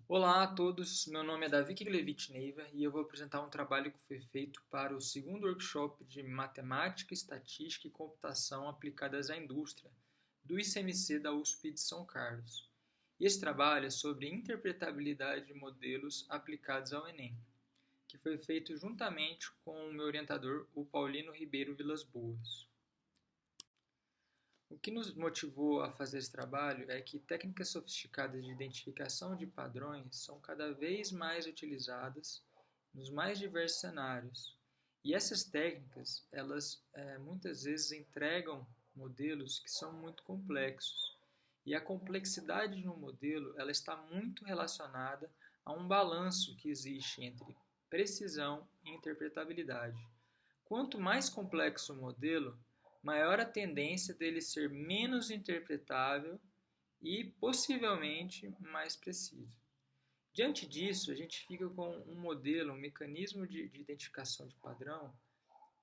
Olá a todos, meu nome é Davi Kiglevich Neiva e eu vou apresentar um trabalho que foi feito para o segundo workshop de Matemática, Estatística e Computação aplicadas à indústria do ICMC da USP de São Carlos. E esse trabalho é sobre interpretabilidade de modelos aplicados ao Enem, que foi feito juntamente com o meu orientador, o Paulino Ribeiro Vilas Boas. O que nos motivou a fazer esse trabalho é que técnicas sofisticadas de identificação de padrões são cada vez mais utilizadas nos mais diversos cenários. E essas técnicas, elas muitas vezes entregam modelos que são muito complexos. E a complexidade de um modelo, ela está muito relacionada a um balanço que existe entre precisão e interpretabilidade. Quanto mais complexo o modelo, maior a tendência dele ser menos interpretável e possivelmente mais preciso. Diante disso, a gente fica com um modelo, um mecanismo de identificação de padrão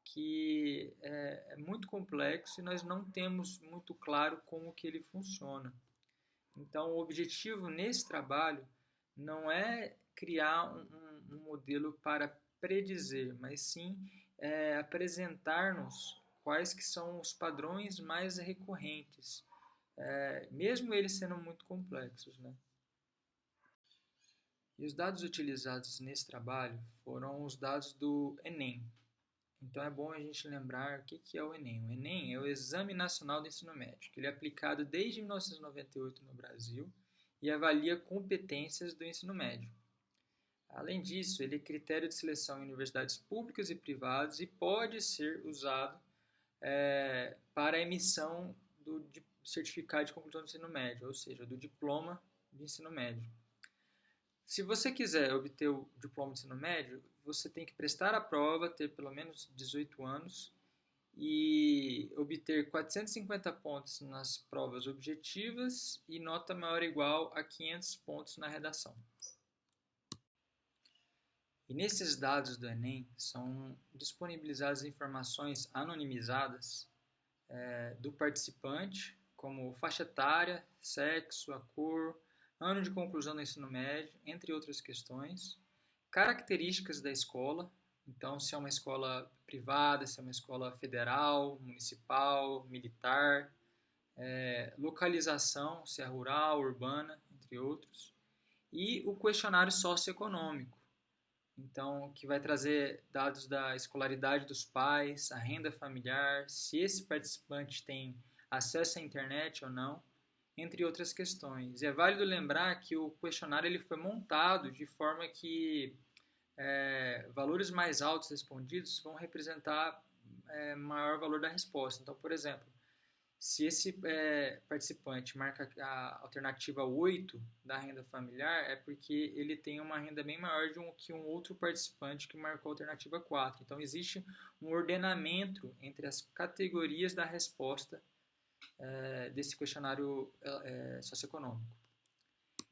que é muito complexo e nós não temos muito claro como que ele funciona. Então, o objetivo nesse trabalho não é criar um modelo para predizer, mas sim apresentar-nos quais que são os padrões mais recorrentes, mesmo eles sendo muito complexos, né? E os dados utilizados nesse trabalho foram os dados do Enem. Então é bom a gente lembrar o que é o Enem. O Enem é o Exame Nacional do Ensino Médio, que ele é aplicado desde 1998 no Brasil e avalia competências do ensino médio. Além disso, ele é critério de seleção em universidades públicas e privadas e pode ser usado para a emissão do certificado de conclusão do ensino médio, ou seja, do diploma de ensino médio. Se você quiser obter o diploma de ensino médio, você tem que prestar a prova, ter pelo menos 18 anos e obter 450 pontos nas provas objetivas e nota maior ou igual a 500 pontos na redação. E nesses dados do Enem são disponibilizadas informações anonimizadas do participante, como faixa etária, sexo, a cor, ano de conclusão do ensino médio, entre outras questões, características da escola, então se é uma escola privada, se é uma escola federal, municipal, militar, localização, se é rural, urbana, entre outros, e o questionário socioeconômico, então que vai trazer dados da escolaridade dos pais, a renda familiar, se esse participante tem acesso à internet ou não, entre outras questões. E é válido lembrar que o questionário ele foi montado de forma que valores mais altos respondidos vão representar maior valor da resposta. Então, por exemplo, se esse participante marca a alternativa 8 da renda familiar, é porque ele tem uma renda bem maior que um outro participante que marcou a alternativa 4. Então, existe um ordenamento entre as categorias da resposta desse questionário socioeconômico.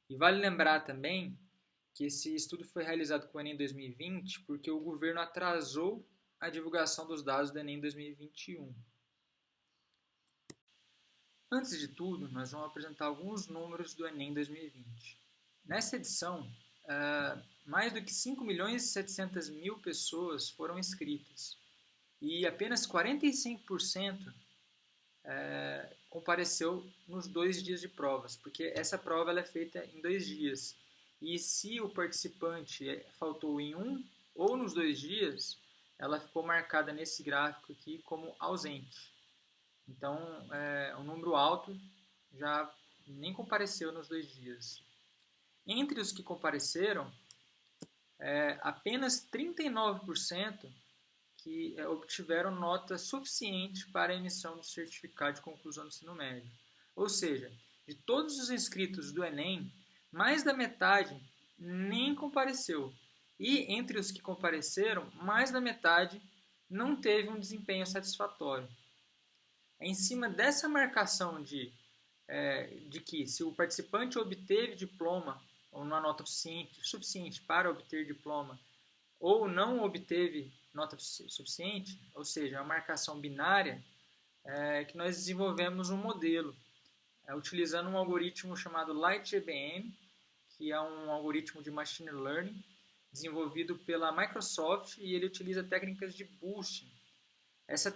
E vale lembrar também que esse estudo foi realizado com o Enem 2020 porque o governo atrasou a divulgação dos dados do Enem 2021. Antes de tudo, nós vamos apresentar alguns números do Enem 2020. Nessa edição, mais do que 5 milhões e 700 mil pessoas foram inscritas e apenas 45% compareceu nos 2 dias de provas, porque essa prova ela é feita em 2 dias. E se o participante faltou em um ou nos 2 dias, ela ficou marcada nesse gráfico aqui como ausente. Então, um número alto já nem compareceu nos 2 dias. Entre os que compareceram, apenas 39% que obtiveram nota suficiente para a emissão do certificado de conclusão do ensino médio. Ou seja, de todos os inscritos do Enem, mais da metade nem compareceu. E entre os que compareceram, mais da metade não teve um desempenho satisfatório. É em cima dessa marcação de que se o participante obteve diploma ou uma nota suficiente para obter diploma ou não obteve nota suficiente, ou seja, a marcação binária, que nós desenvolvemos um modelo utilizando um algoritmo chamado LightGBM, que é um algoritmo de machine learning desenvolvido pela Microsoft e ele utiliza técnicas de boosting. Essa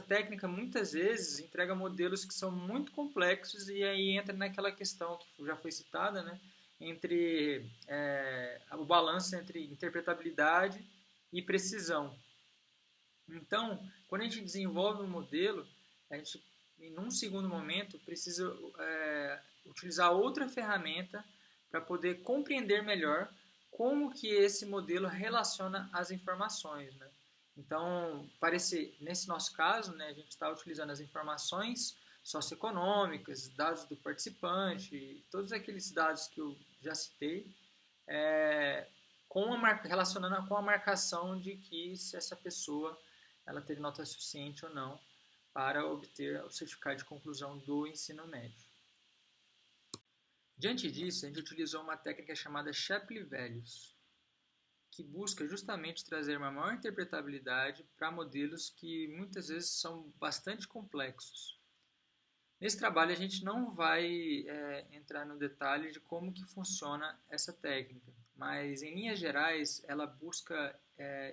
técnica muitas vezes entrega modelos que são muito complexos e aí entra naquela questão que já foi citada, né, entre o balanço entre interpretabilidade e precisão. Então, quando a gente desenvolve um modelo, a gente, em um segundo momento, precisa utilizar outra ferramenta para poder compreender melhor como que esse modelo relaciona as informações, né? Então, nesse nosso caso, né, a gente está utilizando as informações socioeconômicas, dados do participante, todos aqueles dados que eu já citei, relacionando com a marcação de que se essa pessoa ela teve nota suficiente ou não para obter o certificado de conclusão do ensino médio. Diante disso, a gente utilizou uma técnica chamada Shapley Values, que busca justamente trazer uma maior interpretabilidade para modelos que muitas vezes são bastante complexos. Nesse trabalho a gente não vai entrar no detalhe de como que funciona essa técnica, mas em linhas gerais ela busca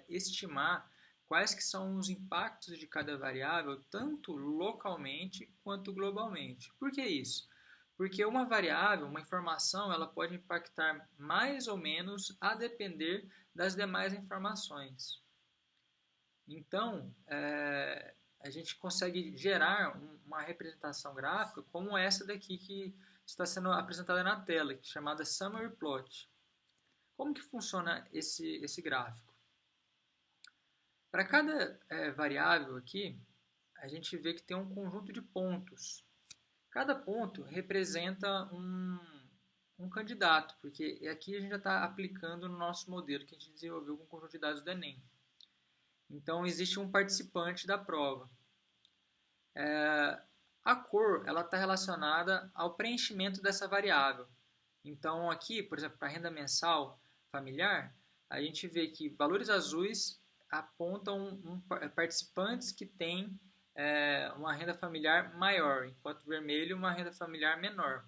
estimar quais que são os impactos de cada variável, tanto localmente quanto globalmente. Por que isso? Porque uma variável, uma informação, ela pode impactar mais ou menos a depender das demais informações. Então, a gente consegue gerar uma representação gráfica como essa daqui que está sendo apresentada na tela, chamada Summary Plot. Como que funciona esse gráfico? Para cada variável aqui, a gente vê que tem um conjunto de pontos. Cada ponto representa um candidato, porque aqui a gente já está aplicando no nosso modelo que a gente desenvolveu com o conjunto de dados do Enem. Então, existe um participante da prova. A cor está relacionada ao preenchimento dessa variável. Então, aqui, por exemplo, para a renda mensal familiar, a gente vê que valores azuis apontam participantes que têm uma renda familiar maior, enquanto vermelho uma renda familiar menor.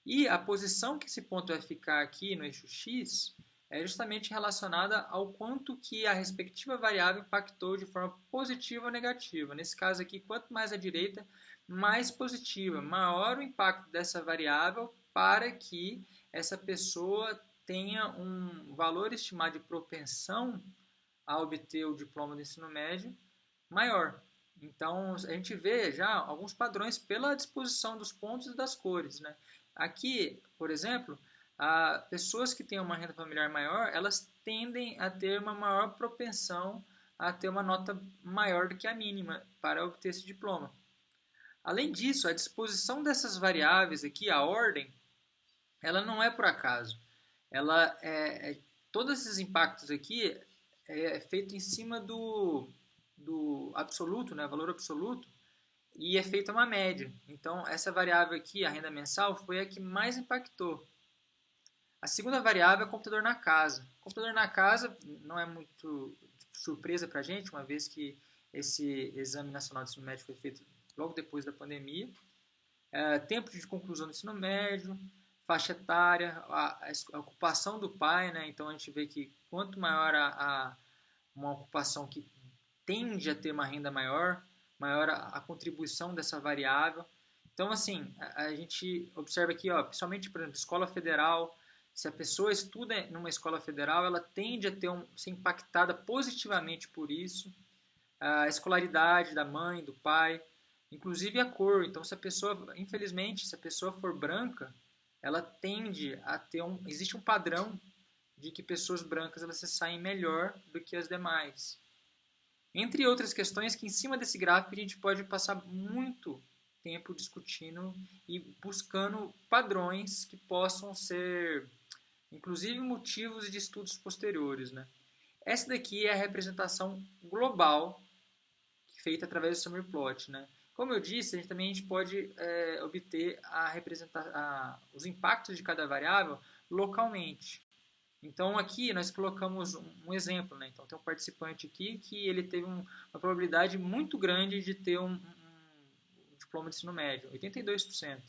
E a posição que esse ponto vai ficar aqui no eixo X é justamente relacionada ao quanto que a respectiva variável impactou de forma positiva ou negativa. Nesse caso aqui, quanto mais à direita, mais positiva, maior o impacto dessa variável para que essa pessoa tenha um valor estimado de propensão a obter o diploma do ensino médio maior. Então, a gente vê já alguns padrões pela disposição dos pontos e das cores, né? Aqui, por exemplo, pessoas que têm uma renda familiar maior, elas tendem a ter uma maior propensão a ter uma nota maior do que a mínima para obter esse diploma. Além disso, a disposição dessas variáveis aqui, a ordem, ela não é por acaso. Todos esses impactos aqui é feito em cima do absoluto, né, valor absoluto, e é feita uma média. Então, essa variável aqui, a renda mensal, foi a que mais impactou. A segunda variável é o computador na casa. O computador na casa não é muito surpresa para a gente, uma vez que esse Exame Nacional de Ensino Médio foi feito logo depois da pandemia. Tempo de conclusão do ensino médio, faixa etária, a ocupação do pai, né? Então, a gente vê que quanto maior uma ocupação que tende a ter uma renda maior a contribuição dessa variável. Então, assim, a gente observa aqui, principalmente, por exemplo, escola federal, se a pessoa estuda numa escola federal, ela tende a ser impactada positivamente por isso. A escolaridade da mãe, do pai, inclusive a cor. Então, infelizmente, se a pessoa for branca, ela tende a ter existe um padrão de que pessoas brancas elas se saem melhor do que as demais. Entre outras questões que em cima desse gráfico a gente pode passar muito tempo discutindo e buscando padrões que possam ser, inclusive, motivos de estudos posteriores, né? Essa daqui é a representação global feita através do Summary Plot, né? Como eu disse, a gente pode obter os impactos de cada variável localmente. Então, aqui nós colocamos um exemplo, né? Então, tem um participante aqui que ele teve uma probabilidade muito grande de ter um diploma de ensino médio, 82%.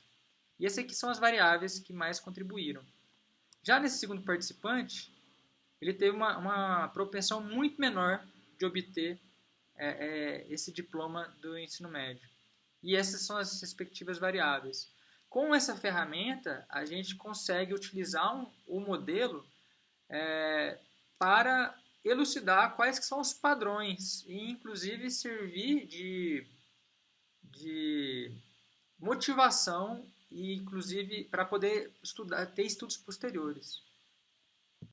E essas aqui são as variáveis que mais contribuíram. Já nesse segundo participante, ele teve uma propensão muito menor de obter esse diploma do ensino médio. E essas são as respectivas variáveis. Com essa ferramenta, a gente consegue utilizar o modelo para elucidar quais que são os padrões e, inclusive, servir de motivação e, inclusive, para poder ter estudos posteriores.